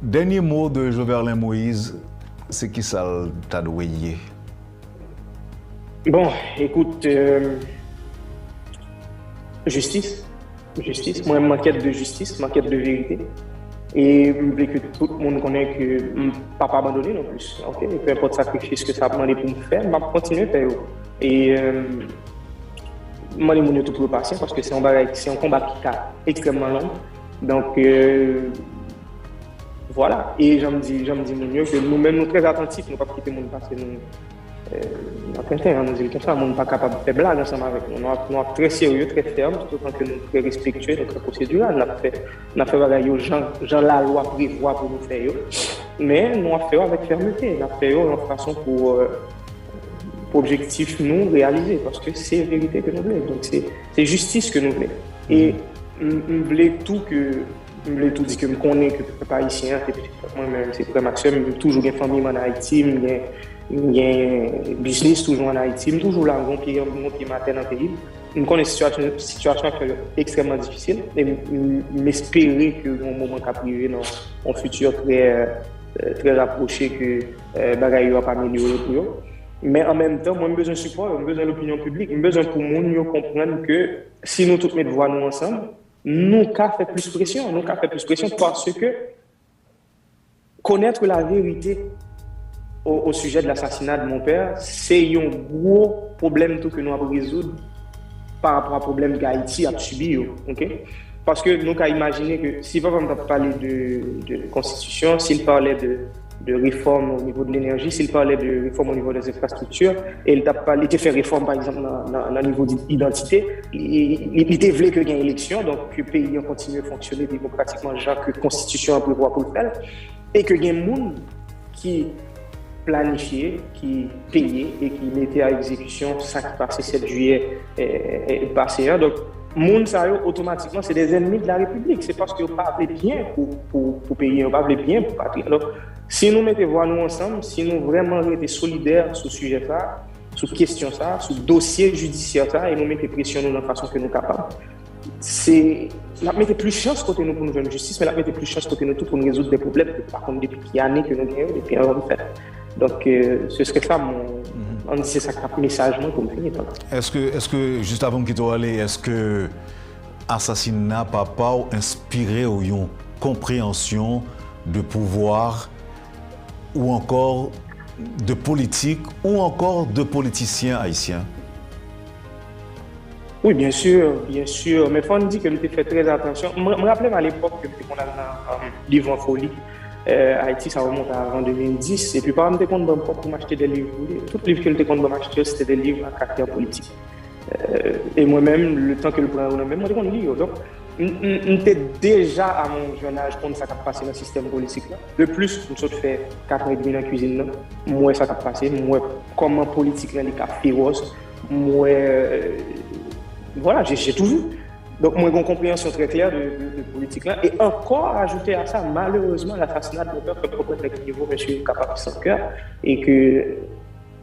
dernier mot de Jovenel Moïse, c'est qui ça t'a doué? Bon, écoute, justice. Moi, je m'inquiète de justice, je m'inquiète de vérité. Et je veux que tout le monde connaisse que je ne vais pas abandonner non plus. Okay? Peu importe le sacrifice que ça a demandé pour me faire, je vais continuer à faire. Et je vais tout pour le patient parce que c'est un combat qui est extrêmement long. Donc, voilà. Et je me dis que nous-mêmes, nous sommes très attentifs, nous ne pouvons pas quitter le monde parce que nous nous disons comme ça, nous ne sommes pas capables de faire blague ensemble avec nous. Nous sommes très sérieux, très fermes, tout en que nous sommes très respectueux, très procéduraux. Nous avons fait des gens la loi prévoit pour nous faire. Mais nous avons fait avec fermeté. Nous avons fait de façon pour objectif nous réaliser. Parce que c'est la vérité que nous voulons. Donc c'est justice que nous voulons. Et nous voulons tout que. Je voulais tout dire que je connais que je pas haïtien, moi-même, c'est très maximum, j'ai toujours une famille en Haïti, j'ai un business toujours en Haïti, j'ai toujours là, mon pied matin dans le pays. Je connais une situation extrêmement difficile et m'espérer que dans un moment qui arrivé dans un futur très rapproché que les choses vont pas améliorer pour eux. Mais en même temps, moi, j'ai besoin de support, j'ai besoin de l'opinion publique, j'ai besoin pour nous comprendre que si nous tous mettons voix nous ensemble, nous avons fait plus pression, parce que connaître la vérité au sujet de l'assassinat de mon père, c'est un gros problème que nous avons résoudre par rapport au problème qu'Haïti a subi. Okay? Parce que nous avons imaginé que si papa me parlait de constitution, s'il parlait réforme au niveau de l'énergie, s'il parlait de réforme au niveau des infrastructures, et il t'a parlé de faire réforme, par exemple, dans le niveau d'identité, il était voulu que gagne élection, donc que le pays continue à fonctionner démocratiquement, genre que la Constitution a prévu pour le faire, et que gagne monde qui planifié, qui payé et qui mettait à exécution ça qui passé 7 juillet passé. Donc, monde ça automatiquement c'est des ennemis de la République. C'est parce qu'ils n'ont pas appelé bien pour payer, ils n'ont pas appelé bien pour patrie. Alors, si nous mettons voix nous ensemble, si nous vraiment étions solidaires sur ce sujet ça, sur question ça, sur dossier judiciaire ça, et nous mettons pression de la façon que nous sommes capables, c'est la mettre plus chance côté nous pour nous faire justice, mais la mettre plus chance côté nous tout pour nous résoudre des problèmes que par contre depuis des années que nous gagnons, depuis un an fait. Donc ce serait ça on dit c'est ça message comme finir. Est-ce que juste avant que tu aller, est-ce que assassinat papa inspiré ou une compréhension de pouvoir ou encore de politique ou encore de politiciens haïtiens? Oui, bien sûr, mais il faut dire que nous fait très attention. Je me rappelle à l'époque que nous avons un livre en folie. Haïti, ça remonte à avant 2010. Et puis, par exemple, je me pour m'acheter des livres. Tous les livres que je m'acheter, c'était des livres à caractère politique. Et moi-même, le temps que je prends moi-même, je lis. Donc, j'étais déjà à mon jeune âge quand ça a passé dans le système politique. De plus, je fais 4 ans et demi dans la cuisine. Moi, ça a passé. Moi, comment politique est féroce. Moi, voilà, j'ai tout vu. Donc, moi, j'ai une compréhension très claire de politique là. Et encore, ajouter à ça, malheureusement, l'assassinat de mon père, comme peut-être niveau, monsieur capable sans cœur, et que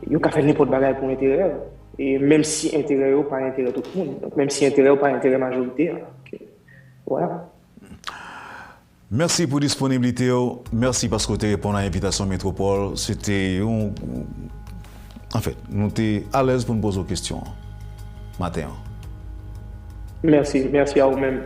il a fait n'importe quoi pour l'intérêt. Et même si intérêt ou pas intérêt tout le monde, donc même si intérêt ou pas intérêt majoritaire. Donc, voilà. Merci pour la disponibilité. Merci parce que tu as répondu à l'invitation Métropole. C'était en fait, nous sommes à l'aise pour nous poser des questions matin. Merci à vous-même.